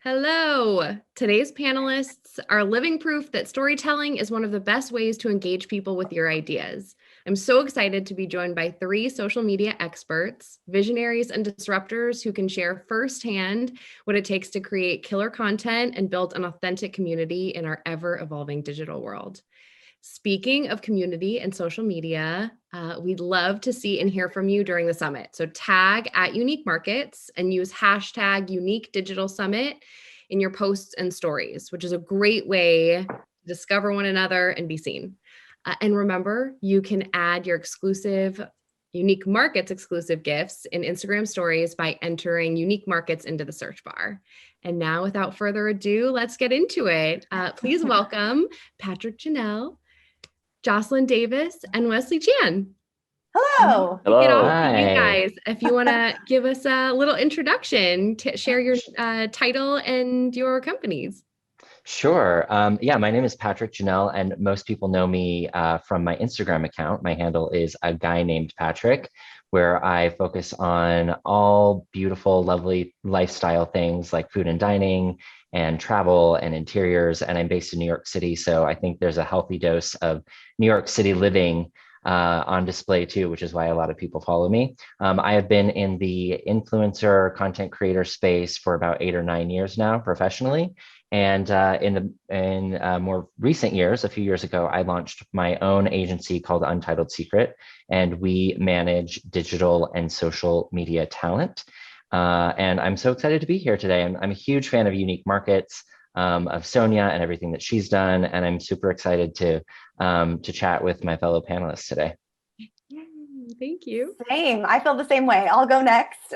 Hello. Today's panelists are living proof that storytelling is one of the best ways to engage people with your ideas. I'm so excited to be joined by three social media experts, visionaries, and disruptors who can share firsthand what it takes to create killer content and build an authentic community in our ever-evolving digital world. Speaking of community and social media, we'd love to see and hear from you during the summit. So tag at Unique Markets and use hashtag Unique Digital Summit in your posts and stories, which is a great way to discover one another and be seen. And remember, you can add your exclusive Unique Markets exclusive gifts in Instagram stories by entering Unique Markets into the search bar. And now, without further ado, let's get into it. Please welcome Patrick, Janelle, Joslyn Davis, and Wesley Chan. Hello. Kick it off Hi. to you guys. If you want to give us a little introduction, share your title and your companies. Sure. Yeah, my name is Patrick Janelle, and most people know me from my Instagram account. My handle is a guy named Patrick, where I focus on all beautiful, lovely lifestyle things like food and dining and travel and interiors. And I'm based in New York City. So I think there's a healthy dose of New York City living on display too, which is why a lot of people follow me. I have been in the influencer content creator space for about 8 or 9 years now professionally. And in more recent years, a few years ago, I launched my own agency called Untitled Secret, and we manage digital and social media talent. And I'm so excited to be here today. I'm a huge fan of Unique Markets, of Sonia and everything that she's done, and I'm super excited to chat with my fellow panelists today. Thank you. Same. I feel the same way. I'll go next.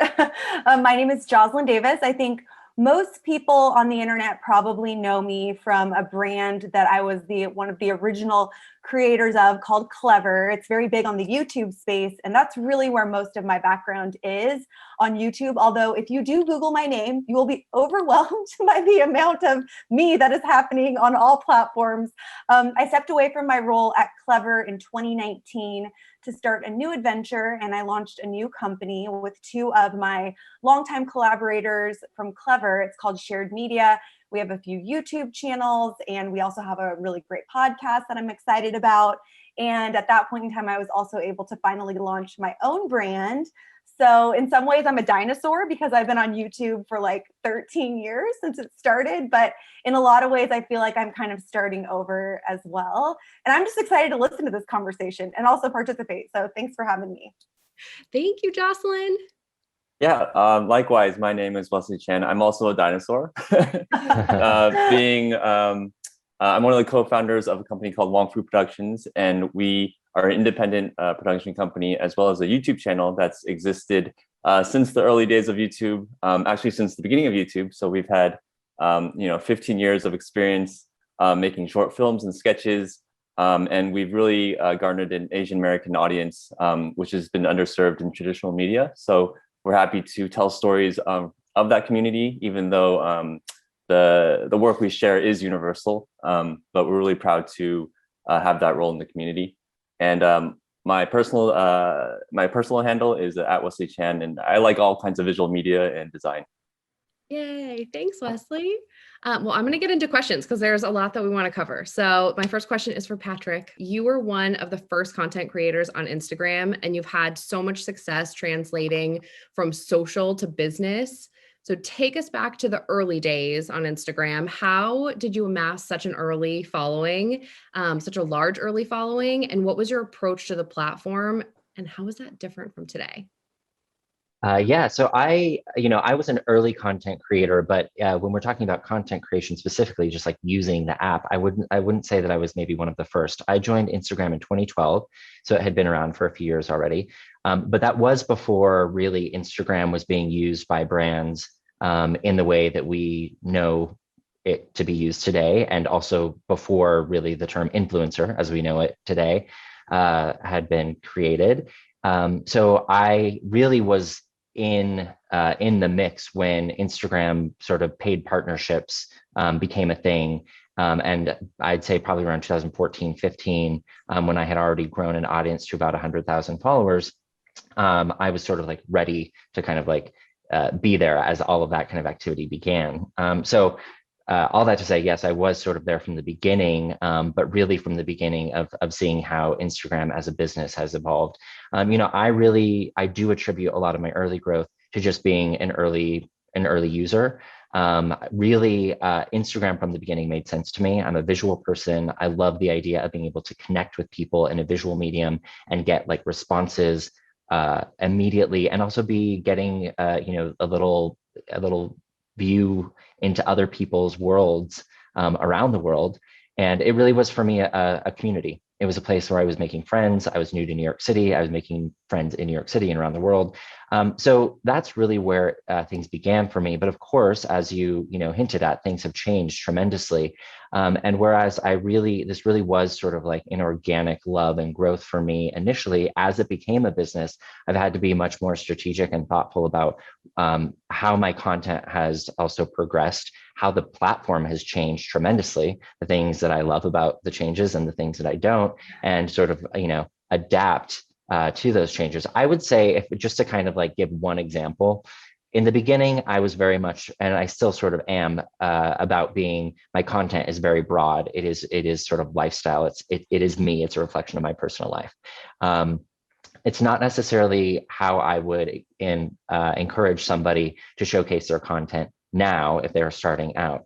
My name is Joslyn Davis. I think most people on the internet probably know me from a brand that I was one of the original creators of called Clevver. It's very big on the YouTube space, and that's really where most of my background is on YouTube. Although if you do Google my name, you will be overwhelmed by the amount of me that is happening on all platforms. I stepped away from my role at Clevver in 2019 to start a new adventure, and I launched a new company with two of my longtime collaborators from Clevver. It's called Shared Media. We have a few YouTube channels, and we also have a really great podcast that I'm excited about. And at that point in time, I was also able to finally launch my own brand. So in some ways, I'm a dinosaur because I've been on YouTube for like 13 years since it started. But in a lot of ways, I feel like I'm kind of starting over as well. And I'm just excited to listen to this conversation and also participate. So thanks for having me. Thank you, Joslyn. Yeah, likewise, my name is Wesley Chan. I'm also a dinosaur. I'm one of the co-founders of a company called Wong Productions, and we are an independent production company as well as a YouTube channel that's existed since the early days of YouTube, actually since the beginning of YouTube. So we've had 15 years of experience making short films and sketches, and we've really garnered an Asian American audience, which has been underserved in traditional media. So we're happy to tell stories of that community, even though the work we share is universal. But we're really proud to have that role in the community. And my personal handle is at Wesley Chan, and I like all kinds of visual media and design. Yay. Thanks, Wesley. Well, I'm going to get into questions because there's a lot that we want to cover. So my first question is for Patrick. You were one of the first content creators on Instagram, and you've had so much success translating from social to business. So take us back to the early days on Instagram. How did you amass such an early following, such a large early following? And what was your approach to the platform? And how is that different from today? Yeah, so I was an early content creator, but when we're talking about content creation specifically, just like using the app, I wouldn't say that I was maybe one of the first. I joined Instagram in 2012, so it had been around for a few years already. But that was before really Instagram was being used by brands in the way that we know it to be used today, and also before really the term influencer, as we know it today, had been created. So I really was in the mix when Instagram sort of paid partnerships became a thing. And I'd say probably around 2014, 15, when I had already grown an audience to about 100,000 followers, I was sort of like ready to kind of like be there as all of that kind of activity began. So all that to say, yes, I was sort of there from the beginning, but really from the beginning of seeing how Instagram as a business has evolved. I do attribute a lot of my early growth to just being an early user. Really, Instagram from the beginning made sense to me. I'm a visual person. I love the idea of being able to connect with people in a visual medium and get like responses immediately, and also be getting a little view into other people's worlds around the world. And it really was for me a community. It was a place where I was making friends. I was new to New York City. I was making friends in New York City and around the world. So that's really where things began for me. But of course, as you hinted at, things have changed tremendously. And whereas this really was sort of like an organic love and growth for me initially, as it became a business, I've had to be much more strategic and thoughtful about how my content has also progressed, how the platform has changed tremendously, the things that I love about the changes and the things that I don't, and sort of, adapt to those changes. I would say, if just to kind of like give one example, in the beginning, I was very much, and I still sort of am, about being, my content is very broad. It is sort of lifestyle. It is me. It's a reflection of my personal life. It's not necessarily how I would encourage somebody to showcase their content now if they're starting out,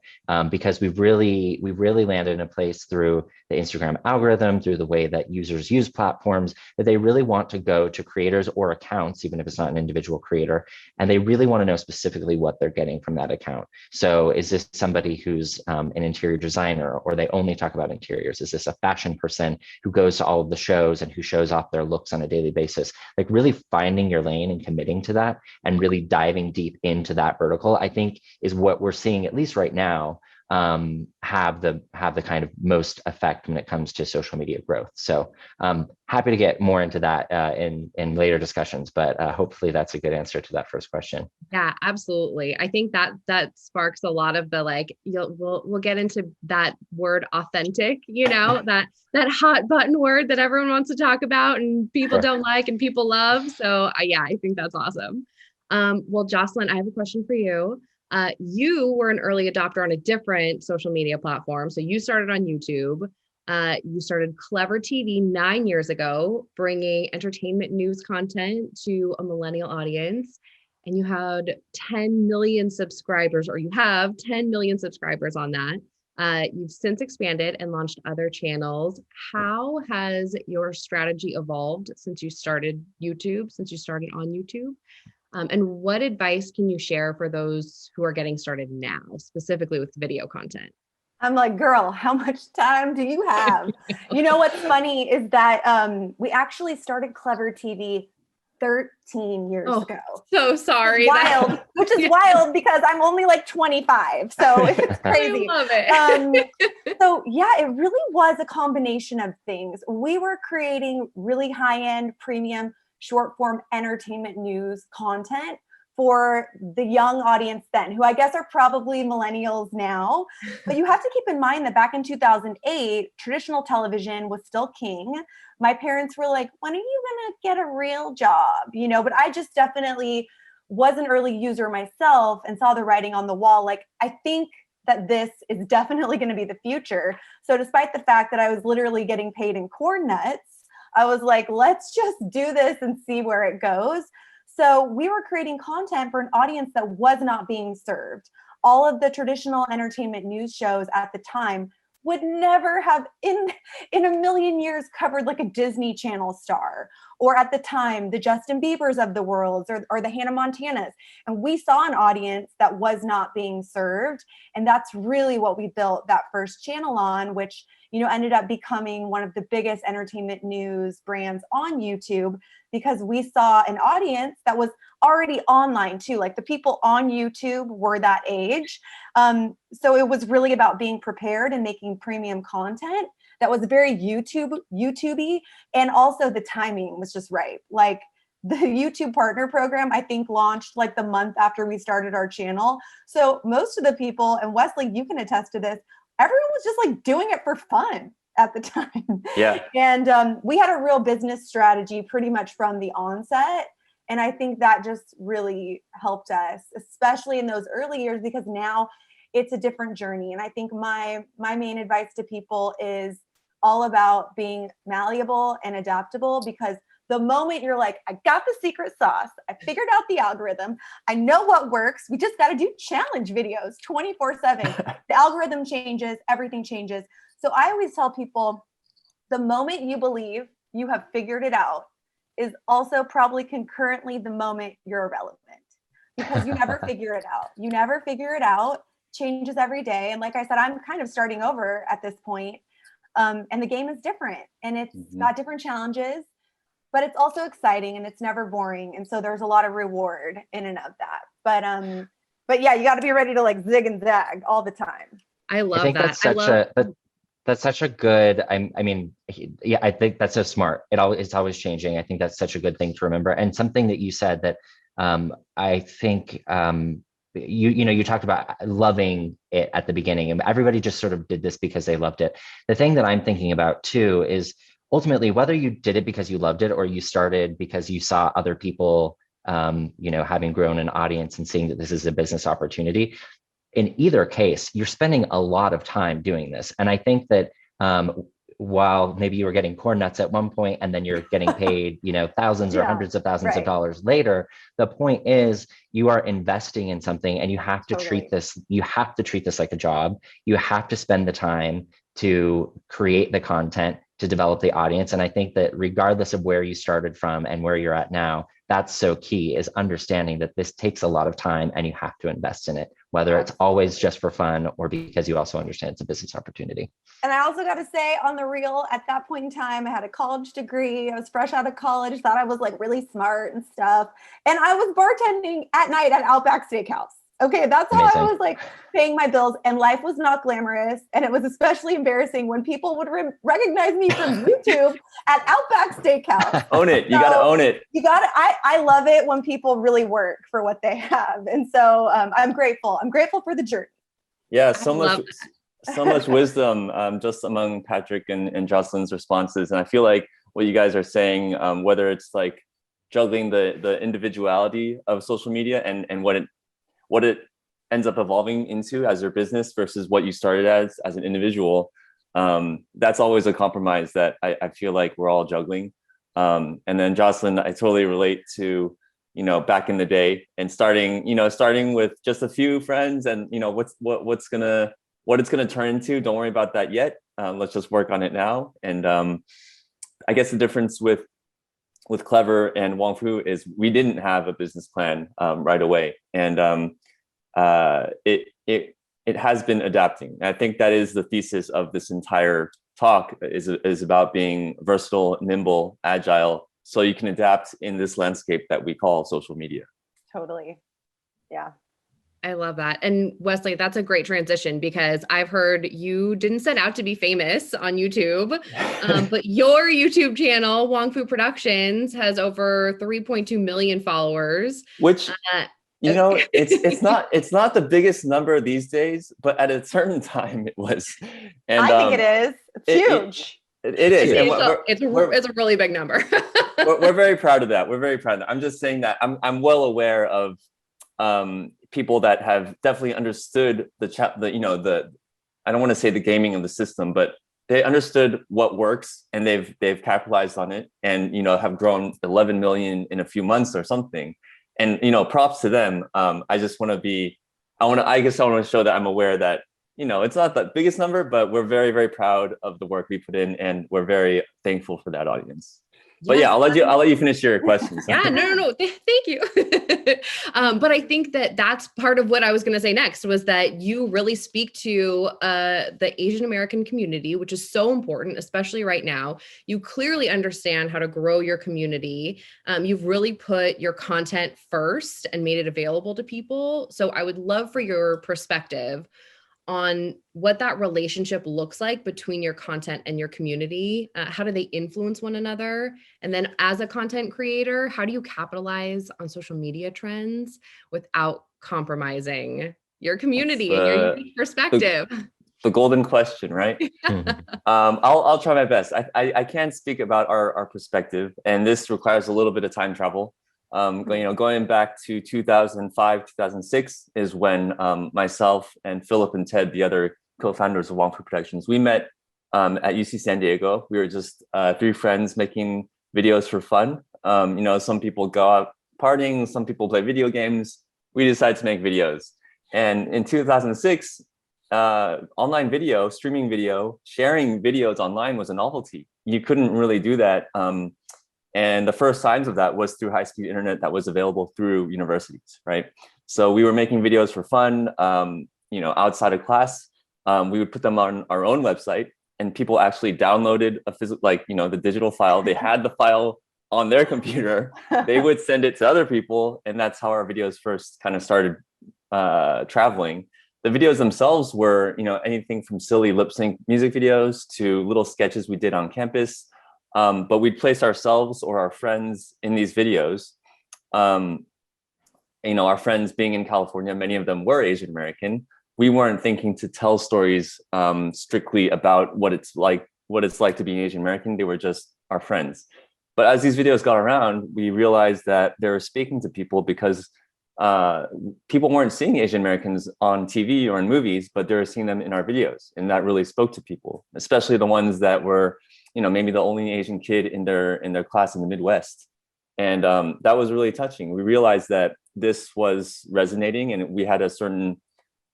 because we've really landed in a place through the Instagram algorithm, through the way that users use platforms, that they really want to go to creators or accounts, even if it's not an individual creator, and they really want to know specifically what they're getting from that account. So is this somebody who's an interior designer, or they only talk about interiors? Is this a fashion person who goes to all of the shows and who shows off their looks on a daily basis? Like really finding your lane and committing to that and really diving deep into that vertical, I think, is what we're seeing, at least right now, have the kind of most effect when it comes to social media growth. So happy to get more into that in later discussions, but hopefully that's a good answer to that first question. Yeah, absolutely. I think that sparks a lot of the, like, we'll get into that word authentic, that hot button word that everyone wants to talk about and people don't like and people love. So I think that's awesome. Well, Jocelyn, I have a question for you. You were an early adopter on a different social media platform. So you started on YouTube. You started Clevver TV 9 years ago, bringing entertainment news content to a millennial audience. And you had 10 million subscribers, or you have 10 million subscribers on that. You've since expanded and launched other channels. How has your strategy evolved since you started on YouTube? And what advice can you share for those who are getting started now, specifically with video content? I'm like, girl, how much time do you have? What's funny is that we actually started Clevver TV 13 years ago. So sorry. Wild, which is wild because I'm only like 25. So it's crazy. I love it. So yeah, it really was a combination of things. We were creating really high-end premium short form entertainment news content for the young audience then, who I guess are probably millennials now. But you have to keep in mind that back in 2008, traditional television was still king. My parents were like, when are you gonna get a real job? But I just definitely was an early user myself and saw the writing on the wall. Like, I think that this is definitely gonna be the future. So despite the fact that I was literally getting paid in corn nuts, I was like, let's just do this and see where it goes. So we were creating content for an audience that was not being served. All of the traditional entertainment news shows at the time would never have in a million years covered like a Disney Channel star, or at the time, the Justin Biebers of the world, or the Hannah Montanas. And we saw an audience that was not being served. And that's really what we built that first channel on, which ended up becoming one of the biggest entertainment news brands on YouTube, because we saw an audience that was already online too. Like the people on YouTube were that age. So it was really about being prepared and making premium content that was very YouTubey. And also the timing was just right. Like the YouTube partner program, I think, launched like the month after we started our channel. So most of the people, and Wesley, you can attest to this, everyone was just like doing it for fun at the time. Yeah. And we had a real business strategy pretty much from the onset. And I think that just really helped us, especially in those early years, because now it's a different journey. And I think my main advice to people is all about being malleable and adaptable, because the moment you're like, I got the secret sauce, I figured out the algorithm, I know what works, we just got to do challenge videos 24/7. The algorithm changes, everything changes. So I always tell people, the moment you believe you have figured it out is also probably concurrently the moment you're irrelevant, because you never figure it out. You never figure it out. Changes every day. And like I said, I'm kind of starting over at this point. And the game is different, and it's got different challenges, but it's also exciting, and it's never boring. And so there's a lot of reward in and of that. But yeah, you got to be ready to like zig and zag all the time. I love I think that. that's such a good, yeah, I think that's so smart. It's always changing. I think that's such a good thing to remember. And something that you said that I think you talked about loving it at the beginning, and everybody just sort of did this because they loved it. The thing that I'm thinking about too is ultimately whether you did it because you loved it or you started because you saw other people, having grown an audience and seeing that this is a business opportunity. In either case, you're spending a lot of time doing this. And I think that while maybe you were getting corn nuts at one point and then you're getting paid, thousands or hundreds of thousands of dollars later, the point is you are investing in something, and you have to treat this like a job. You have to spend the time to create the content, to develop the audience. And I think that regardless of where you started from and where you're at now, that's so key, is understanding that this takes a lot of time and you have to invest in it, whether it's always just for fun or because you also understand it's a business opportunity. And I also got to say, on the real, at that point in time, I had a college degree. I was fresh out of college, thought I was like really smart and stuff. And I was bartending at night at Outback Steakhouse. Okay, that's how I was like paying my bills, and life was not glamorous. And it was especially embarrassing when people would recognize me from YouTube at Outback Steakhouse. Own it. You got to own it. I love it when people really work for what they have. And so I'm grateful. I'm grateful for the journey. Yeah, so much wisdom just among Patrick and Jocelyn's responses. And I feel like what you guys are saying, whether it's like juggling the individuality of social media and what it ends up evolving into as your business versus what you started as an individual, that's always a compromise that I feel like we're all juggling. And then Jocelyn, I totally relate to, back in the day and starting with just a few friends and, what it's gonna turn into. Don't worry about that yet. Let's just work on it now. And I guess the difference with Clevver and Wong is we didn't have a business plan right away. And it has been adapting. And I think that is the thesis of this entire talk is about being versatile, nimble, agile, so you can adapt in this landscape that we call social media. Totally. Yeah. I love that. And Wesley, that's a great transition, because I've heard you didn't set out to be famous on YouTube, but your YouTube channel, Wong Fu Productions, has over 3.2 million followers. Which, it's not the biggest number these days, but at a certain time it was. And I think it is. It's huge. It is. It's a really big number. we're very proud of that. We're very proud of that. I'm just saying that I'm well aware of people that have definitely understood I don't want to say the gaming of the system, but they understood what works and they've capitalized on it and, have grown 11 million in a few months or something. And, props to them. I guess I want to show that I'm aware that, it's not the biggest number, but we're very, very proud of the work we put in, and we're very thankful for that audience. But yeah, I'll let you finish your questions. Yeah, no. Thank you. But I think that that's part of what I was going to say next, was that you really speak to the Asian American community, which is so important, especially right now. You clearly understand how to grow your community. You've really put your content first and made it available to people. So I would love for your perspective on what that relationship looks like between your content and your community. How do they influence one another? And then as a content creator, how do you capitalize on social media trends without compromising your community and your unique perspective? The golden question, right? I'll try my best. I can't speak about our perspective, and this requires a little bit of time travel. Going back to 2005, 2006 is when myself and Philip and Ted, the other co-founders of Wong Productions, we met at UC San Diego. We were just three friends making videos for fun. Some people go out partying, some people play video games. We decided to make videos. And in 2006, online video, streaming video, sharing videos online was a novelty. You couldn't really do that. And the first signs of that was through high-speed internet that was available through universities, right? So we were making videos for fun, outside of class. We would put them on our own website, and people actually downloaded the digital file. They had the file on their computer. They would send it to other people, and that's how our videos first kind of started traveling. The videos themselves were, anything from silly lip sync music videos to little sketches we did on campus. But we'd place ourselves or our friends in these videos. Our friends being in California, many of them were Asian American. We weren't thinking to tell stories strictly about what it's like to be Asian American. They were just our friends. But as these videos got around, we realized that they were speaking to people because people weren't seeing Asian Americans on TV or in movies, but they were seeing them in our videos. And that really spoke to people, especially the ones that were, maybe the only Asian kid in their class in the Midwest. And that was really touching. We realized that this was resonating, and we had a certain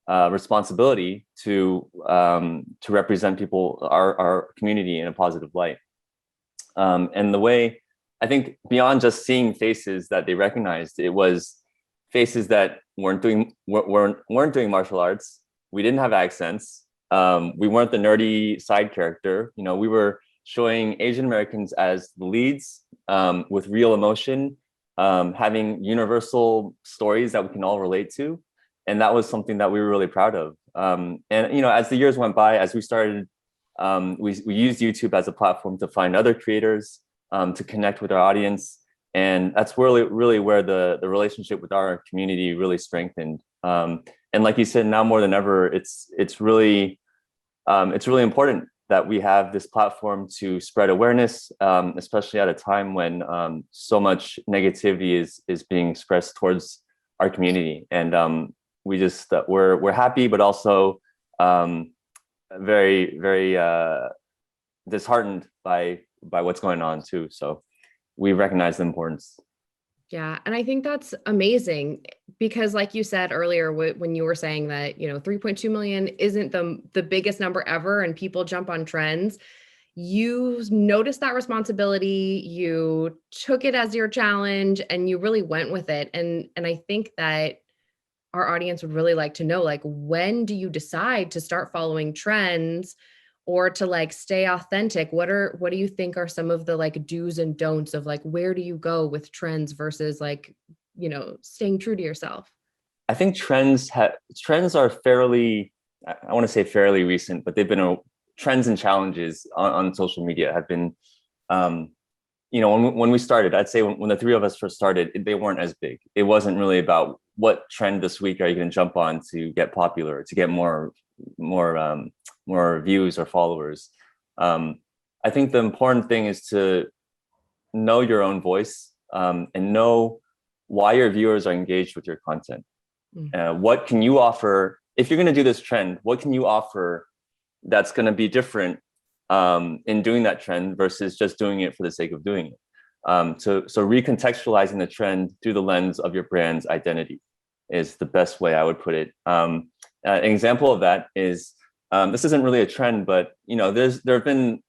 responsibility to represent people, our community, in a positive light. And the way, I think, beyond just seeing faces that they recognized, it was faces that weren't doing martial arts. We didn't have accents. We weren't the nerdy side character. We were showing Asian Americans as the leads, with real emotion, having universal stories that we can all relate to. And that was something that we were really proud of. And as the years went by, as we started, we used YouTube as a platform to find other creators, to connect with our audience. And that's really where the relationship with our community really strengthened. And like you said, now more than ever, it's really important that we have this platform to spread awareness, especially at a time when so much negativity is being expressed towards our community. And we're happy, but also very, very disheartened by what's going on too. So we recognize the importance. Yeah. And I think that's amazing because, like you said earlier, when you were saying that, 3.2 million isn't the biggest number ever and people jump on trends, you noticed that responsibility, you took it as your challenge, and you really went with it. And I think that our audience would really like to know, when do you decide to start following trends or to stay authentic? What do you think are some of the do's and don'ts of where do you go with trends versus staying true to yourself? I think trends are fairly, I want to say fairly recent, but they've been trends and challenges on social media have been, when we started, I'd say when the three of us first started, they weren't as big. It wasn't really about what trend this week are you going to jump on to get popular, to get more views or followers. I think the important thing is to know your own voice, and know why your viewers are engaged with your content. What can you offer if you're going to do this trend? What can you offer that's going to be different in doing that trend versus just doing it for the sake of doing it? So recontextualizing the trend through the lens of your brand's identity is the best way I would put it. An example of that is, this isn't really a trend, but there have been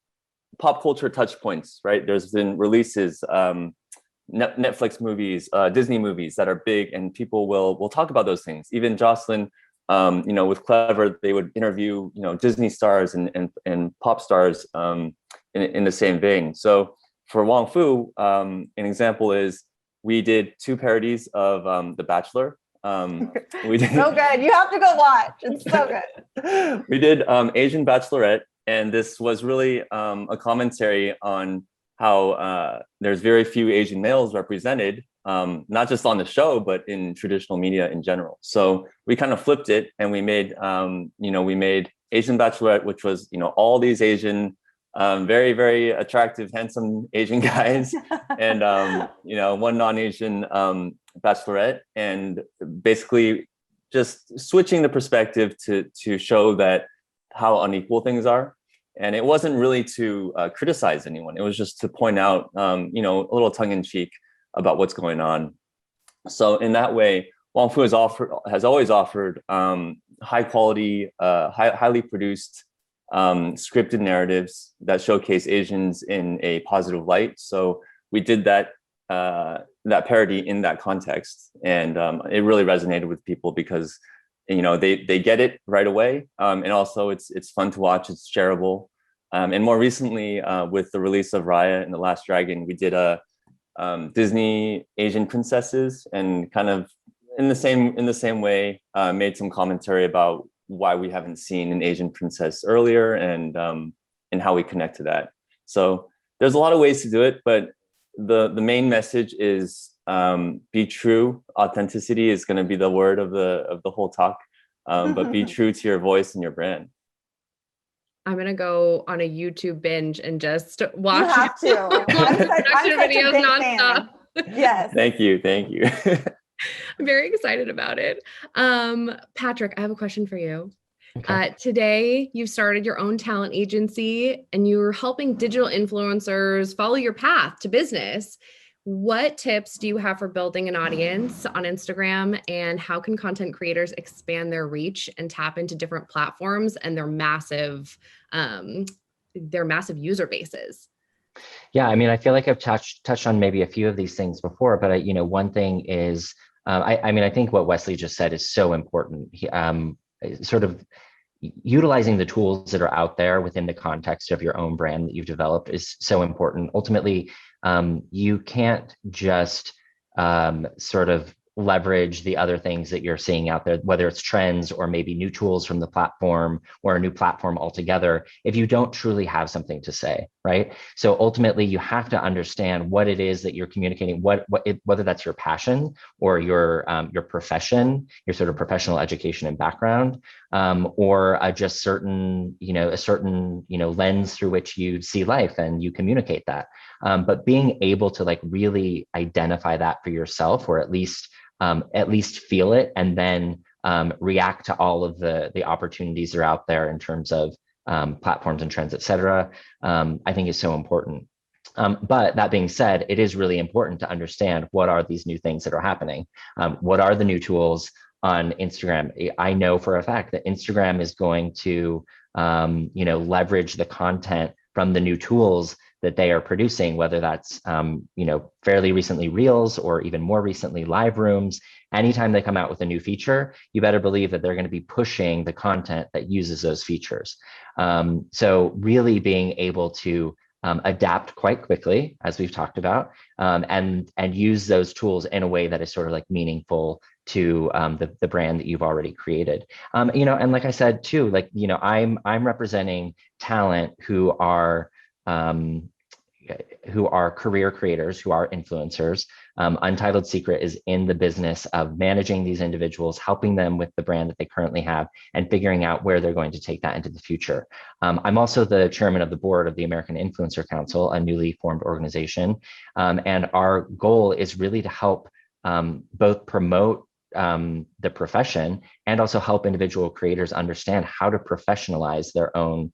pop culture touch points, right? There's been releases, Netflix movies, Disney movies that are big, and people will talk about those things. Even Joslyn, with Clevver, they would interview Disney stars and pop stars in the same vein. So for Wong Fu, an example is we did 2 parodies of The Bachelor. We did so good. You have to go watch. It's so good. We did Asian Bachelorette, and this was really a commentary on how there's very few Asian males represented, not just on the show, but in traditional media in general. So we kind of flipped it, and we made Asian Bachelorette, which was all these Asian very, very attractive, handsome Asian guys, and one non-Asian bachelorette, and basically just switching the perspective to show that how unequal things are. And it wasn't really to criticize anyone. It was just to point out, a little tongue in cheek about what's going on. So in that way, Wong Fu has always offered high quality, highly produced scripted narratives that showcase Asians in a positive light. So we did that parody in that context, and it really resonated with people because they get it right away, and also it's fun to watch. It's shareable, and more recently with the release of Raya and the Last Dragon, we did a Disney Asian princesses, and kind of in the same way made some commentary about why we haven't seen an Asian princess earlier, and how we connect to that. So there's a lot of ways to do it, but the main message is be true. Authenticity is going to be the word of the whole talk, but be true to your voice and your brand. I'm gonna go on a YouTube binge and just watch. You have to. I'm such a big fan. Yes. Thank you. I'm very excited about it. Patrick, I have a question for you. Okay. Today, you started your own talent agency and you're helping digital influencers follow your path to business. What tips do you have for building an audience on Instagram, and how can content creators expand their reach and tap into different platforms and their massive user bases? Yeah, I mean, I feel like I've touched on maybe a few of these things before, but one thing is, I think what Wesley just said is so important. Sort of utilizing the tools that are out there within the context of your own brand that you've developed is so important. Ultimately, you can't just sort of leverage the other things that you're seeing out there, whether it's trends or maybe new tools from the platform or a new platform altogether, if you don't truly have something to say, right? So ultimately, you have to understand what it is that you're communicating, whether that's your passion or your profession, your sort of professional education and background, or just a certain lens through which you see life and you communicate that. But being able to really identify that for yourself, or at least feel it, and then react to all of the opportunities that are out there in terms of platforms and trends, et cetera, I think is so important. But that being said, it is really important to understand what are these new things that are happening. What are the new tools on Instagram? I know for a fact that Instagram is going to leverage the content from the new tools that they are producing, whether that's fairly recently Reels, or even more recently Live Rooms. Anytime they come out with a new feature, you better believe that they're going to be pushing the content that uses those features. So really being able to adapt quite quickly, as we've talked about, and use those tools in a way that is sort of meaningful to the brand that you've already created. And like I said too, I'm representing talent who are career creators, who are influencers. Untitled Secret is in the business of managing these individuals, helping them with the brand that they currently have, and figuring out where they're going to take that into the future. I'm also the chairman of the board of the American Influencer Council, a newly formed organization. And our goal is really to help both promote the profession and also help individual creators understand how to professionalize their own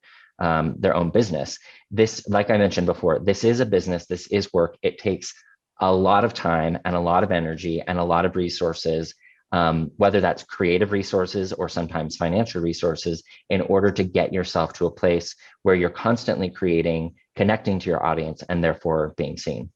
business. This, like I mentioned before, this is a business, this is work. It takes a lot of time and a lot of energy and a lot of resources, whether that's creative resources or sometimes financial resources, in order to get yourself to a place where you're constantly creating, connecting to your audience, and therefore being seen.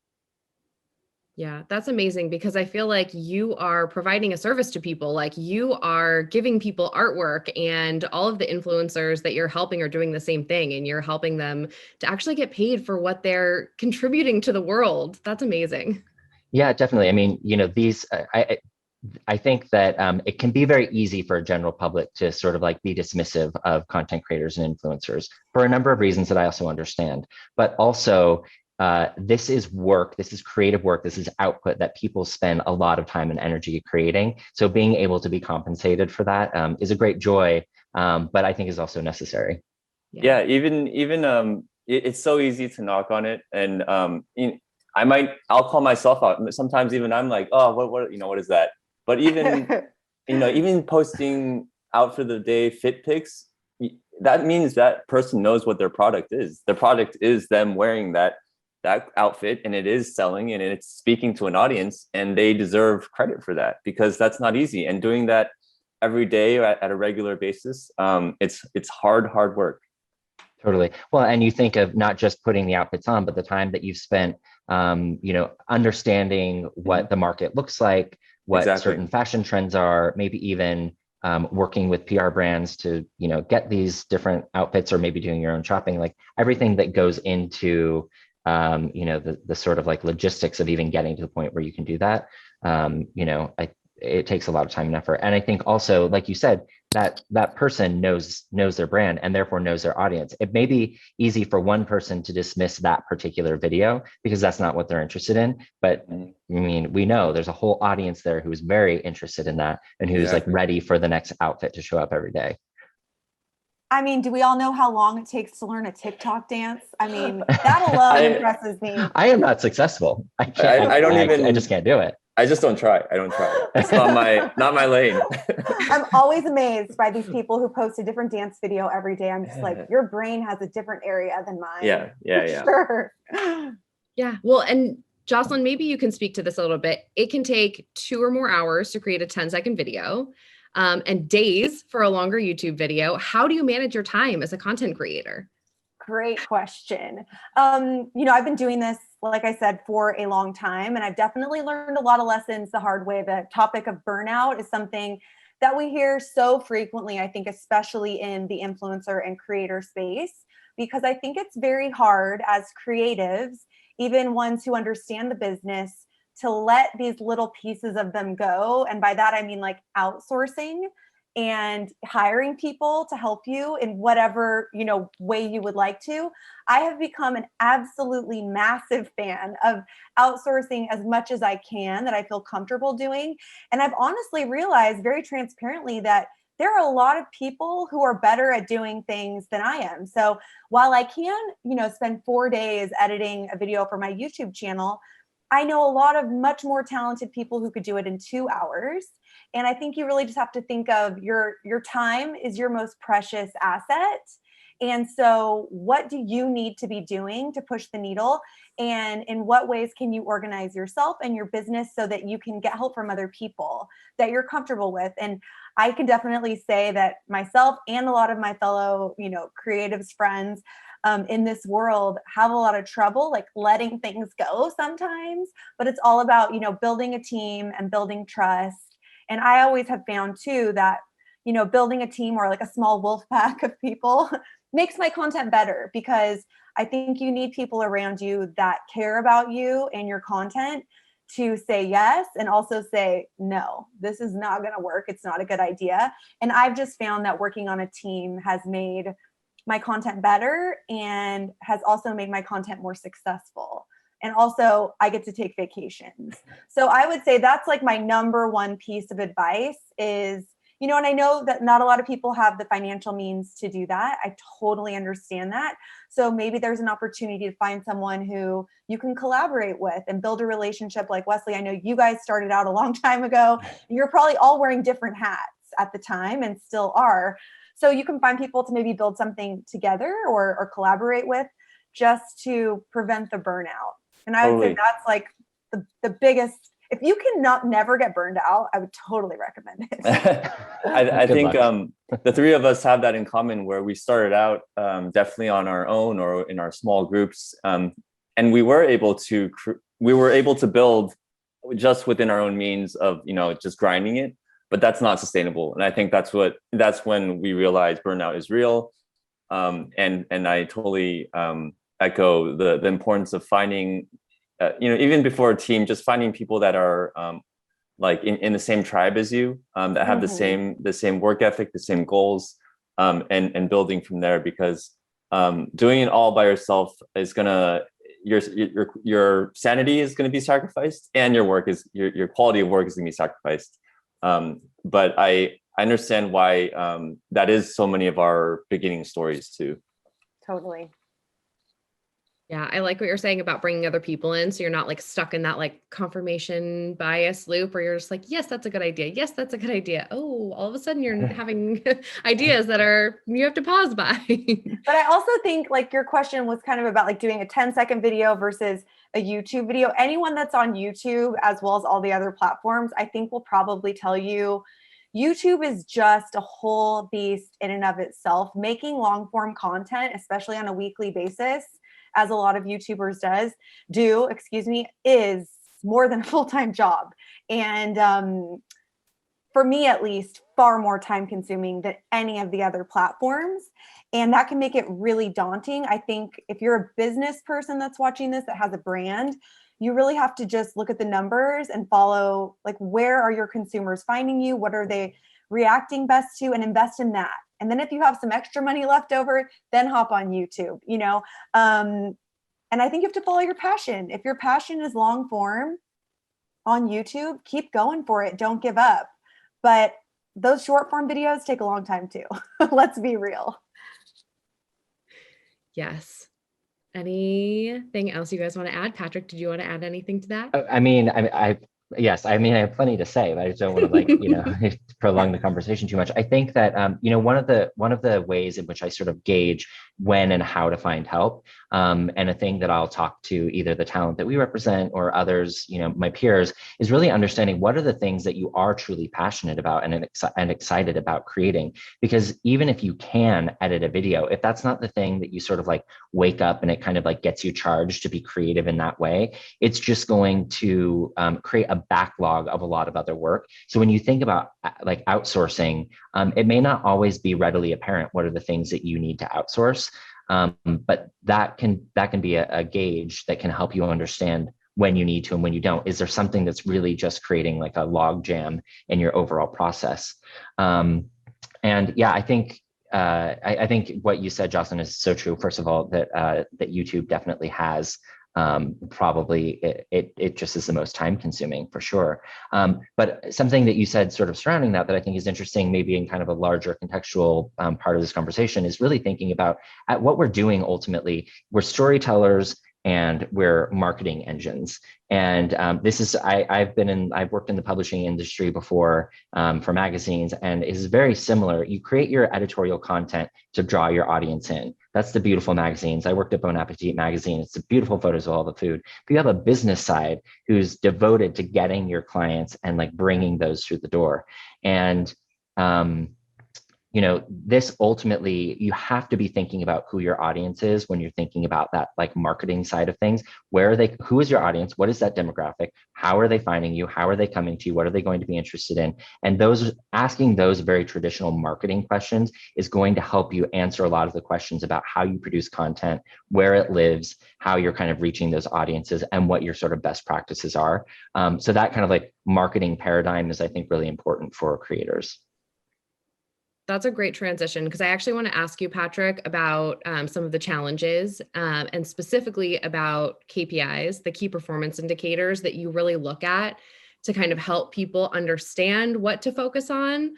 Yeah, that's amazing, because I feel like you are providing a service to people. Like, you are giving people artwork, and all of the influencers that you're helping are doing the same thing, and you're helping them to actually get paid for what they're contributing to the world. That's amazing. Yeah, definitely. I mean, I think that it can be very easy for a general public to sort of be dismissive of content creators and influencers for a number of reasons that I also understand, but also this is work, this is creative work, this is output that people spend a lot of time and energy creating. So being able to be compensated for that is a great joy, but I think is also necessary. Yeah, even it's so easy to knock on it. And I'll call myself out. Sometimes even I'm like, oh, what is that? But even, even posting out for the day fit pics, that means that person knows what their product is. Their product is them wearing that outfit, and it is selling, and it's speaking to an audience, and they deserve credit for that, because that's not easy. And doing that every day at a regular basis, it's hard work. Totally. Well, and you think of not just putting the outfits on, but the time that you've spent, understanding what the market looks like, what certain fashion trends are, maybe even working with PR brands to, get these different outfits, or maybe doing your own shopping, like everything that goes into, the sort of like logistics of even getting to the point where you can do that. It takes a lot of time and effort. And I think also, like you said, that person knows their brand, and therefore knows their audience. It may be easy for one person to dismiss that particular video because that's not what they're interested in. But I mean, we know there's a whole audience there who's very interested in that, and who's like ready for the next outfit to show up every day. I mean, do we all know how long it takes to learn a TikTok dance? I mean, that alone impresses me. I am not successful. I can't. I just can't do it. I just don't try. I don't try. It's not my lane. I'm always amazed by these people who post a different dance video every day. I'm just like, your brain has a different area than mine. Yeah. Sure. Yeah. Well, and Jocelyn, maybe you can speak to this a little bit. It can take 2 or more hours to create a 10-second video, and days for a longer YouTube video. How do you manage your time as a content creator? Great question. I've been doing this, like I said, for a long time, and I've definitely learned a lot of lessons the hard way. The topic of burnout is something that we hear so frequently, I think, especially in the influencer and creator space, because I think it's very hard as creatives, even ones who understand the business, to let these little pieces of them go. And by that, I mean like outsourcing and hiring people to help you in whatever, way you would like to. I have become an absolutely massive fan of outsourcing as much as I can, that I feel comfortable doing. And I've honestly realized very transparently that there are a lot of people who are better at doing things than I am. So while I can, spend 4 days editing a video for my YouTube channel, I know a lot of much more talented people who could do it in 2 hours. And I think you really just have to think of your time is your most precious asset. And so what do you need to be doing to push the needle? And in what ways can you organize yourself and your business so that you can get help from other people that you're comfortable with? And I can definitely say that myself and a lot of my fellow, creatives friends in this world have a lot of trouble like letting things go sometimes, but it's all about, building a team and building trust. And I always have found too that, building a team or like a small wolf pack of people makes my content better, because I think you need people around you that care about you and your content to say yes, and also say, no, this is not going to work. It's not a good idea. And I've just found that working on a team has made my content better and has also made my content more successful. And also I get to take vacations. So I would say that's like my number one piece of advice is, and I know that not a lot of people have the financial means to do that. I totally understand that. So maybe there's an opportunity to find someone who you can collaborate with and build a relationship. Like Wesley, I know you guys started out a long time ago. You're probably all wearing different hats at the time and still are. So you can find people to maybe build something together or collaborate with, just to prevent the burnout. And I would say that's like the biggest. If you can never get burned out, I would totally recommend it. I think the three of us have that in common, where we started out definitely on our own or in our small groups, and we were able to build just within our own means of just grinding it. But that's not sustainable. And I think that's when we realized burnout is real. And I totally echo the importance of finding, even before a team, just finding people that are like in the same tribe as you, that have the same work ethic, the same goals, and building from there, because doing it all by yourself is your sanity is going to be sacrificed, and your quality of work is going to be sacrificed. But I understand why that is so many of our beginning stories too. Totally. Yeah, I like what you're saying about bringing other people in. So you're not like stuck in that like confirmation bias loop where you're just like, yes, that's a good idea. Yes, that's a good idea. Oh, all of a sudden you're having ideas that are, you have to pause by. But I also think like your question was kind of about like doing a 10-second video versus a YouTube video. Anyone that's on YouTube, as well as all the other platforms, I think will probably tell you YouTube is just a whole beast in and of itself. Making long form content, especially on a weekly basis, as a lot of YouTubers is more than a full-time job. And for me, at least, far more time consuming than any of the other platforms. And that can make it really daunting. I think if you're a business person that's watching this that has a brand, you really have to just look at the numbers and follow, like, where are your consumers finding you? What are they reacting best to, and invest in that. And then if you have some extra money left over, then hop on YouTube, you know? And I think you have to follow your passion. If your passion is long form on YouTube, keep going for it. Don't give up. But those short form videos take a long time too. Let's be real. Yes. Anything else you guys want to add? Patrick, did you want to add anything to that? Yes, I mean, I have plenty to say, but I just don't want to prolong the conversation too much. I think that, one of the ways in which I sort of gauge when and how to find help, and a thing that I'll talk to either the talent that we represent or others, my peers, is really understanding what are the things that you are truly passionate about and excited about creating. Because even if you can edit a video, if that's not the thing that you sort of like wake up and it kind of like gets you charged to be creative in that way, it's just going to create a backlog of a lot of other work. So when you think about like outsourcing, it may not always be readily apparent what are the things that you need to outsource, but that can be a gauge that can help you understand when you need to and when you don't. Is there something that's really just creating like a log jam in your overall process? And yeah, I think what you said, Jocelyn, is so true. First of all, that YouTube definitely has probably it just is the most time consuming for sure. But something that you said sort of surrounding that I think is interesting, maybe in kind of a larger contextual part of this conversation, is really thinking about at what we're doing. Ultimately, we're storytellers and we're marketing engines. And this is, I've worked in the publishing industry before for magazines, and it is very similar. You create your editorial content to draw your audience in. That's the beautiful magazines. I worked at Bon Appetit magazine. It's the beautiful photos of all the food. But you have a business side who's devoted to getting your clients and like bringing those through the door. And this ultimately, you have to be thinking about who your audience is when you're thinking about that like marketing side of things. Where are they? Who is your audience? What is that demographic? How are they finding you? How are they coming to you? What are they going to be interested in? And asking those very traditional marketing questions is going to help you answer a lot of the questions about how you produce content, where it lives, how you're kind of reaching those audiences, and what your sort of best practices are. So that kind of like marketing paradigm is, I think, really important for creators. That's a great transition, because I actually want to ask you, Patrick, about some of the challenges and specifically about KPIs, the key performance indicators that you really look at to kind of help people understand what to focus on.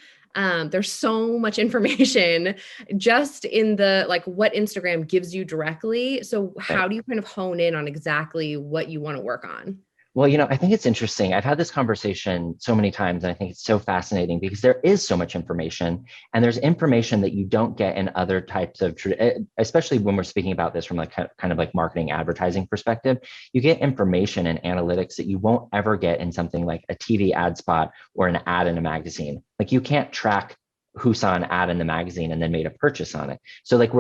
There's so much information just in the like what Instagram gives you directly. So how do you kind of hone in on exactly what you want to work on? Well, I think it's interesting. I've had this conversation so many times, and I think it's so fascinating because there is so much information, and there's information that you don't get in other types of, especially when we're speaking about this from like kind of like marketing advertising perspective. You get information and analytics that you won't ever get in something like a TV ad spot or an ad in a magazine. Like you can't track who saw an ad in the magazine and then made a purchase on it. So like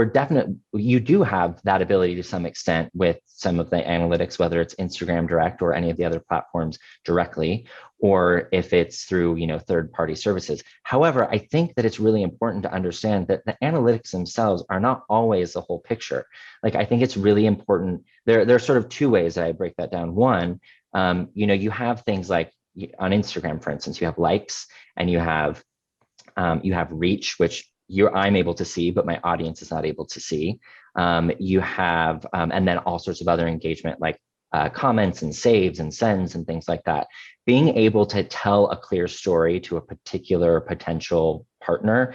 you do have that ability to some extent with some of the analytics, whether it's Instagram direct or any of the other platforms directly, or if it's through, third-party services. However, I think that it's really important to understand that the analytics themselves are not always the whole picture. Like, I think it's really important. There are sort of two ways that I break that down. One, you have things like on Instagram, for instance, you have likes and you have reach, which I'm able to see, but my audience is not able to see. You have, and then all sorts of other engagement like comments and saves and sends and things like that. Being able to tell a clear story to a particular potential partner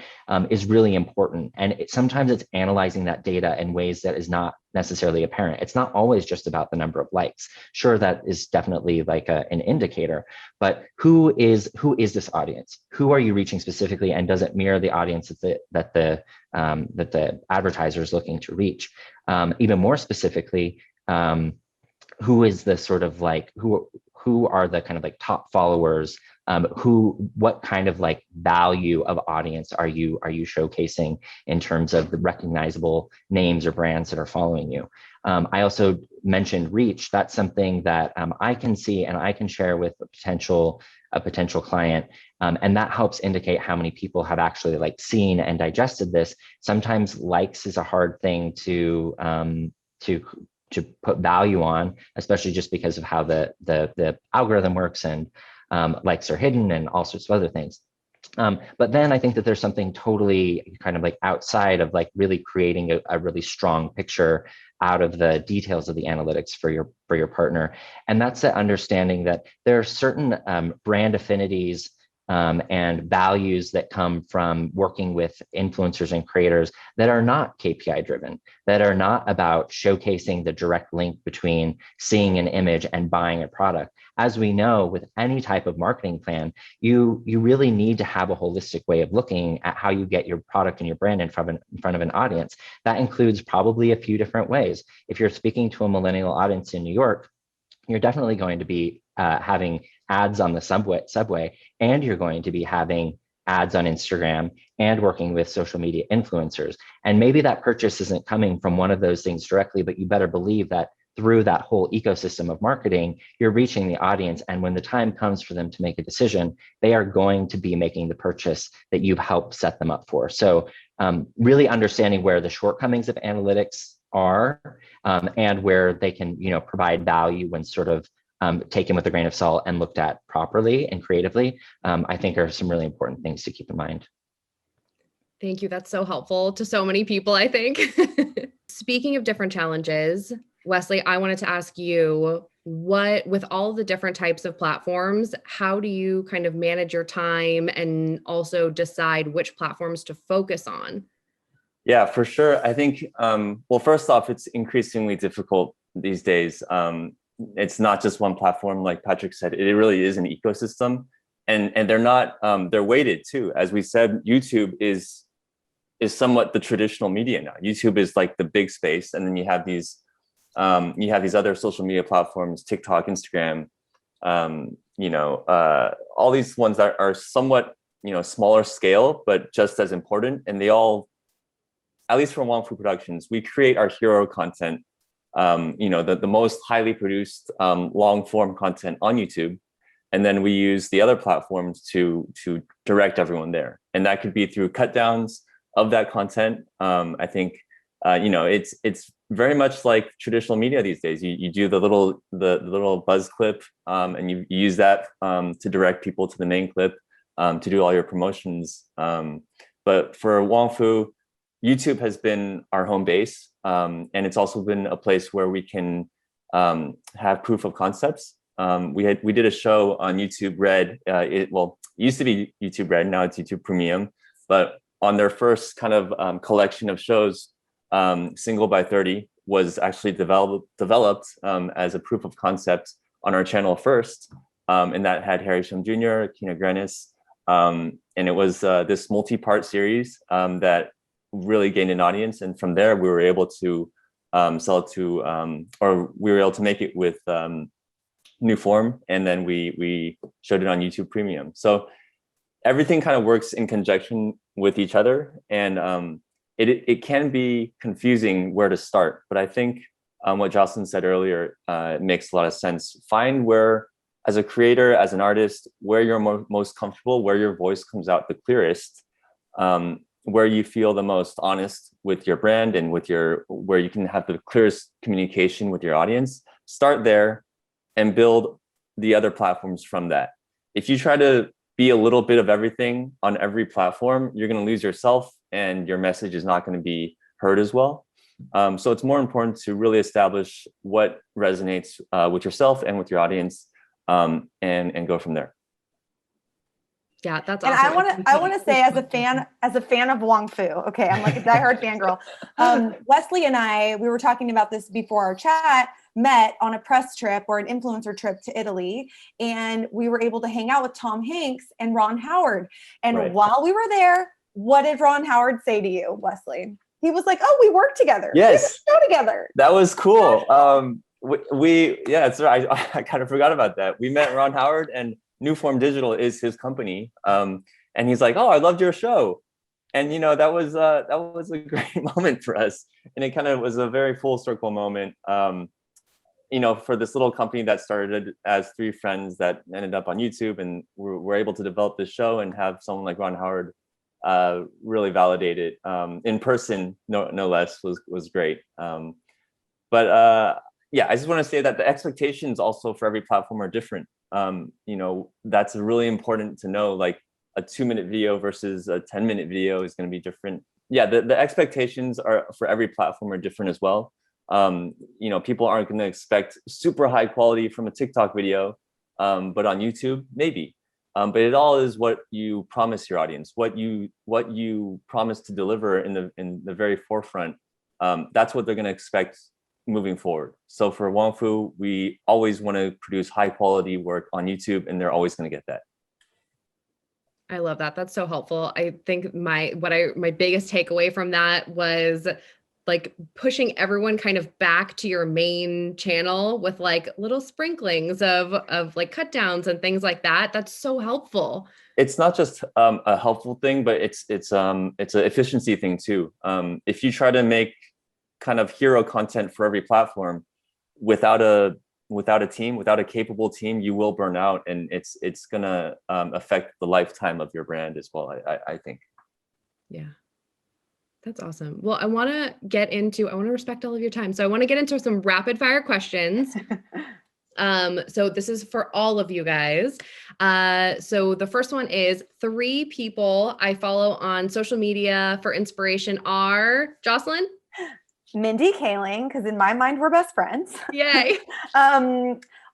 is really important. And sometimes it's analyzing that data in ways that is not necessarily apparent. It's not always just about the number of likes. Sure, that is definitely like an indicator, but who is this audience? Who are you reaching specifically? And does it mirror the audience that the advertiser is looking to reach? Even more specifically, who is the sort of like, who are the kind of like top followers? What kind of like value of audience are you showcasing in terms of the recognizable names or brands that are following you? I also mentioned reach. That's something that I can see and I can share with a potential client. And that helps indicate how many people have actually like seen and digested this. Sometimes likes is a hard thing to put value on, especially just because of how the algorithm works, and likes are hidden and all sorts of other things. But then I think that there's something totally kind of like outside of like really creating a really strong picture out of the details of the analytics for your partner. And that's the understanding that there are certain brand affinities and values that come from working with influencers and creators that are not KPI driven, that are not about showcasing the direct link between seeing an image and buying a product. As we know, with any type of marketing plan, you really need to have a holistic way of looking at how you get your product and your brand in front of an audience. That includes probably a few different ways. If you're speaking to a millennial audience in New York, you're definitely going to be having ads on the subway, and you're going to be having ads on Instagram and working with social media influencers. And maybe that purchase isn't coming from one of those things directly, but you better believe that through that whole ecosystem of marketing, you're reaching the audience. And when the time comes for them to make a decision, they are going to be making the purchase that you've helped set them up for. So really understanding where the shortcomings of analytics are and where they can, provide value when sort of taken with a grain of salt and looked at properly and creatively, I think are some really important things to keep in mind. Thank you. That's so helpful to so many people, I think. Speaking of different challenges, Wesley, I wanted to ask you, with all the different types of platforms, how do you kind of manage your time and also decide which platforms to focus on? Yeah, for sure. I think, well, first off, it's increasingly difficult these days. It's not just one platform, like Patrick said, it really is an ecosystem, and they're not, they're weighted too. As we said, YouTube is somewhat the traditional media now. YouTube is like the big space. And then you have these other social media platforms, TikTok, Instagram, all these ones that are somewhat, smaller scale, but just as important. And they all, at least for Wong Productions, we create our hero content, the most highly produced long form content on YouTube. And then we use the other platforms to direct everyone there. And that could be through cut downs of that content. I think, it's very much like traditional media these days. You do the little buzz clip and you use that to direct people to the main clip to do all your promotions. But for Wong Fu, YouTube has been our home base, and it's also been a place where we can have proof of concepts. We did a show on YouTube Red. It used to be YouTube Red, now it's YouTube Premium. But on their first kind of collection of shows, Single by 30 was actually developed as a proof of concept on our channel first, and that had Harry Shum Jr., Kina Granis, and it was this multi-part series that really gained an audience, and from there we were able to sell it to, or we were able to make it with new form, and then we showed it on YouTube Premium. So everything kind of works in conjunction with each other, and it can be confusing where to start. But I think what Jocelyn said earlier makes a lot of sense. Find where, as a creator, as an artist, where you're most comfortable, where your voice comes out the clearest, where you feel the most honest with your brand and where you can have the clearest communication with your audience. Start there and build the other platforms from that. If you try to be a little bit of everything on every platform, you're going to lose yourself and your message is not going to be heard as well. So it's more important to really establish what resonates with yourself and with your audience, and go from there. Yeah, that's and awesome. I want to say, as a fan of Wong Fu, okay, I'm like a diehard fangirl. Wesley and I, we were talking about this before our chat, met on a press trip or an influencer trip to Italy, and we were able to hang out with Tom Hanks and Ron Howard. And Right. while we were there, what did Ron Howard say to you, Wesley? He was like, "Oh, we work together. Yes, we have a show together." That was cool. Yeah, it's right. I kind of forgot about that. We met Ron Howard, and New Form Digital is his company. And he's like, "Oh, I loved your show," and that was a great moment for us, and it kind of was a very full circle moment. For this little company that started as three friends that ended up on YouTube, and we're able to develop this show and have someone like Ron Howard really validate it in person, no less, was great. Yeah, I just want to say that the expectations also for every platform are different. That's really important to know. Like a 2-minute video versus a 10-minute video is going to be different. Yeah, the expectations are for every platform are different as well. People aren't going to expect super high quality from a TikTok video, but on YouTube, maybe. But it all is what you promise your audience, what you promise to deliver in the very forefront. That's what they're going to expect moving forward. So for Wong Fu, we always want to produce high quality work on YouTube, and they're always going to get that. I love that. That's so helpful. I think my biggest takeaway from that was like pushing everyone kind of back to your main channel with like little sprinklings of like cut downs and things like that. That's so helpful. It's not just a helpful thing, but it's an efficiency thing too. If you try to make kind of hero content for every platform without a team, without a capable team, you will burn out, and it's gonna affect the lifetime of your brand as well. I think. Yeah. That's awesome. Well, I want to respect all of your time. So I want to get into some rapid fire questions. So this is for all of you guys. So the first one is 3 people I follow on social media for inspiration are Jocelyn? Mindy Kaling, because in my mind, we're best friends. Yay.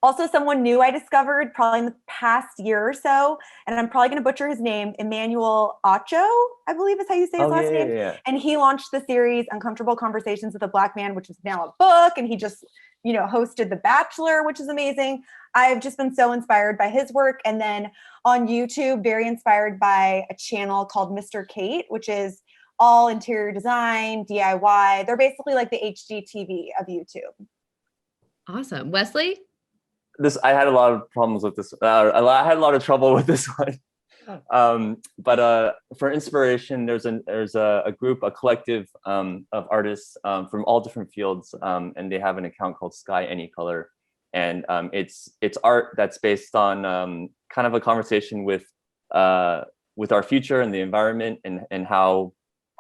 Also, someone new I discovered probably in the past year or so, and I'm probably going to butcher his name, Emmanuel Acho, I believe is how you say his last name. Yeah. And he launched the series Uncomfortable Conversations with a Black Man, which is now a book, and he just, hosted The Bachelor, which is amazing. I've just been so inspired by his work. And then on YouTube, very inspired by a channel called Mr. Kate, which is all interior design, DIY. They're basically like the HGTV of YouTube. Awesome. Wesley? I had a lot of problems with this. I had a lot of trouble with this one. But for inspiration, there's a group, a collective of artists from all different fields, and they have an account called Sky Any Color, and it's art that's based on kind of a conversation with our future and the environment, and how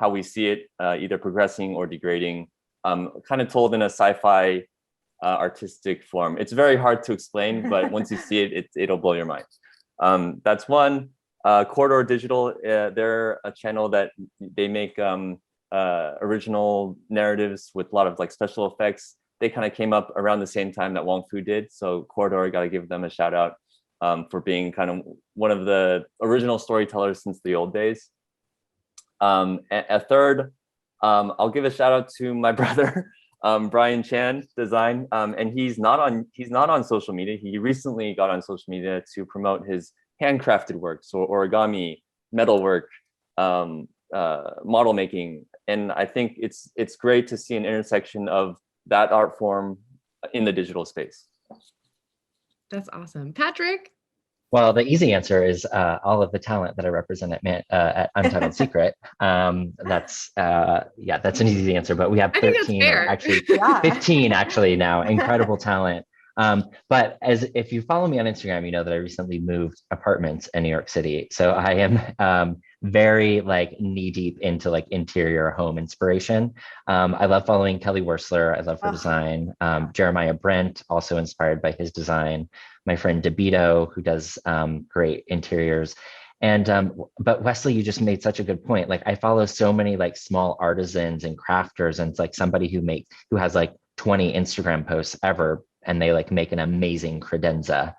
we see it either progressing or degrading, kind of told in a sci-fi artistic form. It's very hard to explain, but once you see it, it'll blow your mind. That's one. Corridor Digital, they're a channel that they make original narratives with a lot of like special effects. They kind of came up around the same time that Wong Fu did. So Corridor, got to give them a shout out for being kind of one of the original storytellers since the old days. A third, I'll give a shout out to my brother, Brian Chan Design, and he's not on social media. He recently got on social media to promote his handcrafted work, so origami, metalwork, model making, and I think it's great to see an intersection of that art form in the digital space. That's awesome. Patrick? Well, the easy answer is all of the talent that I represent at Untitled Secret. That's an easy answer, but we have 13 or actually 15 actually now, incredible talent. But if you follow me on Instagram, you know that I recently moved apartments in New York City. So I am very like knee deep into like interior home inspiration. I love following Kelly Wursler. I love her design. Jeremiah Brent, also inspired by his design. My friend DeBito, who does great interiors. And but Wesley, you just made such a good point. Like I follow so many like small artisans and crafters, and it's like somebody who has like 20 Instagram posts ever, and they like make an amazing credenza.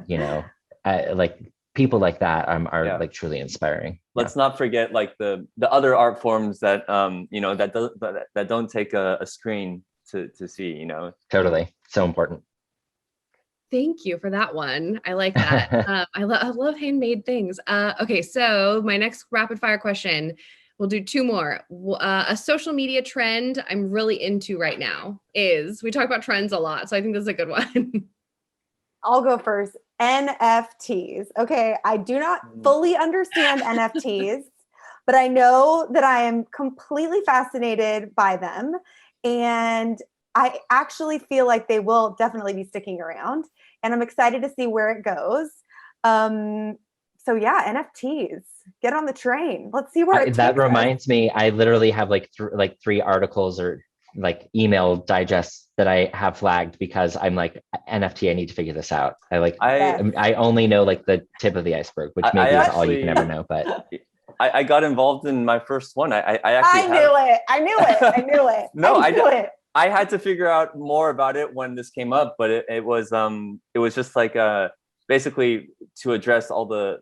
You know, like people like that are like truly inspiring. Let's not forget like the other art forms that you know that don't take a screen to see, you know. Totally, so important. Thank you for that one. I like that. I love handmade things. Okay, so my next rapid fire question, we'll do two more. A social media trend I'm really into right now is, we talk about trends a lot, so I think this is a good one. I'll go first. NFTs. Okay, I do not fully understand NFTs, but I know that I am completely fascinated by them. And I actually feel like they will definitely be sticking around. And I'm excited to see where it goes. So yeah, NFTs. Get on the train. Let's see where it takes that us. reminds me, I literally have like three articles or like email digests that I have flagged because I'm like, NFT, I need to figure this out. I only know like the tip of the iceberg, which maybe is all you can ever know, but I got involved in my first one. I knew it. No, I had to figure out more about it when this came up, but it was just like basically to address all the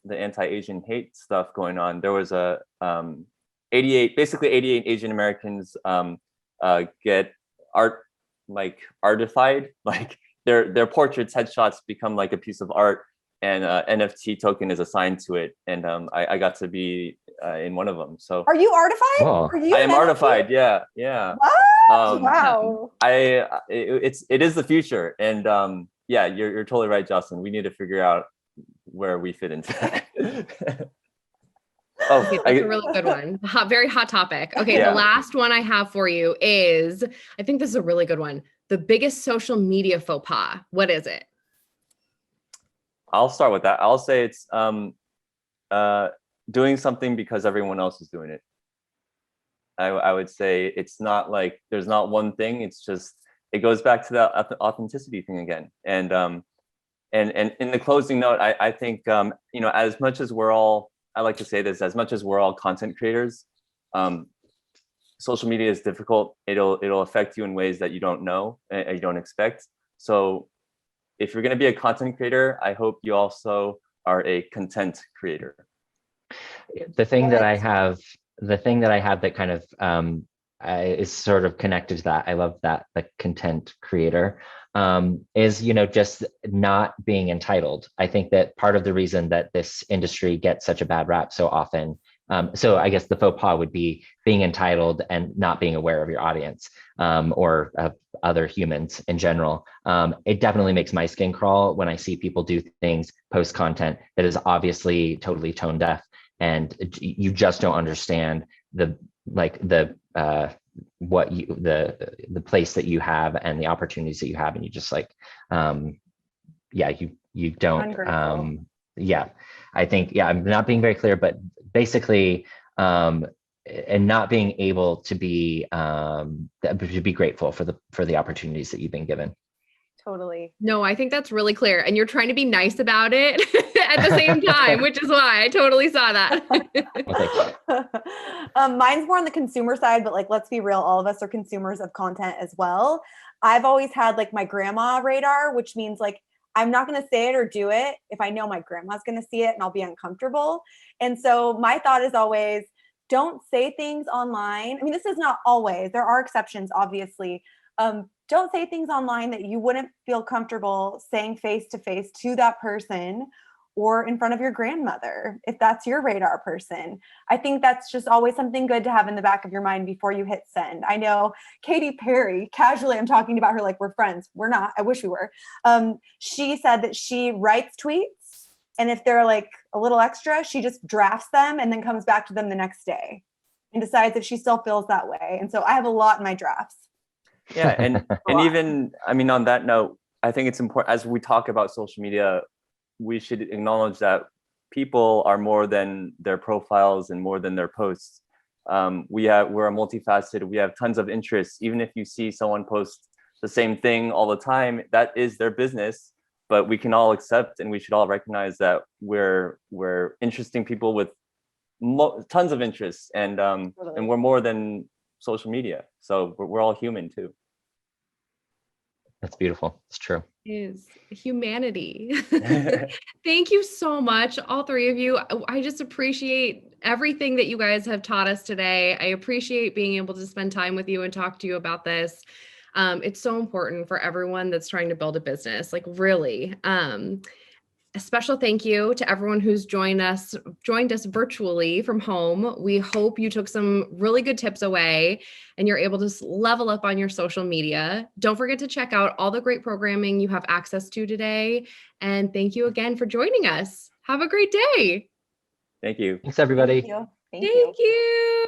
anti-Asian hate stuff going on. There was 88 Asian Americans get artified, like their portraits, headshots become like a piece of art, and NFT token is assigned to it, and I got to be in one of them. So are you artified? Cool. I am artified. Yeah. What? Wow. It is the future, and yeah, you're totally right, Jocelyn. We need to figure out where we fit into that. Okay, that's a really good one. Very hot topic. Okay, The last one I have for you is, I think this is a really good one. The biggest social media faux pas. What is it? I'll start with that. I'll say it's doing something because everyone else is doing it. I would say it's not like there's not one thing. It's just, it goes back to that authenticity thing again. And in the closing note, I think you know, as much as we're all, I like to say this, as much as we're all content creators, social media is difficult. It'll affect you in ways that you don't know, you don't expect. So if you're going to be a content creator, I hope you also are a content creator. The thing that I have that kind of is sort of connected to that, I love that, the content creator, is, you know, just not being entitled. I think that part of the reason that this industry gets such a bad rap so often, so I guess the faux pas would be being entitled and not being aware of your audience, or of other humans in general. It definitely makes my skin crawl when I see people do things, post content that is obviously totally tone deaf, and you just don't understand the place that you have and the opportunities that you have, and you just like you don't I think I'm not being very clear, but basically and not being able to be grateful for the opportunities that you've been given. Totally. No, I think that's really clear. And you're trying to be nice about it at the same time, which is why I totally saw that. Mine's more on the consumer side, but like, let's be real, all of us are consumers of content as well. I've always had like my grandma radar, which means like, I'm not going to say it or do it if I know my grandma's going to see it and I'll be uncomfortable. And so my thought is always, don't say things online. I mean, this is not always, there are exceptions, obviously. Don't say things online that you wouldn't feel comfortable saying face to face to that person, or in front of your grandmother, if that's your radar person. I think that's just always something good to have in the back of your mind before you hit send. I know Katy Perry, casually, I'm talking about her like we're friends. We're not. I wish we were. She said that she writes tweets, and if they're like a little extra, she just drafts them and then comes back to them the next day and decides if she still feels that way. And so I have a lot in my drafts. Yeah, and even, I mean, on that note, I think it's important, as we talk about social media, we should acknowledge that people are more than their profiles and more than their posts. We're multifaceted. We have tons of interests. Even if you see someone post the same thing all the time, that is their business. but we can all accept and we should all recognize that we're interesting people with tons of interests, and we're more than social media. So we're all human too. That's beautiful. It's true. Is humanity. Thank you so much, all three of you. I just appreciate everything that you guys have taught us today. I appreciate being able to spend time with you and talk to you about this. It's so important for everyone that's trying to build a business, like really. A special thank you to everyone who's joined us virtually from home. We hope you took some really good tips away and you're able to level up on your social media. Don't forget to check out all the great programming you have access to today. And thank you again for joining us. Have a great day. Thank you. Thanks, everybody. Thank you. Thank you.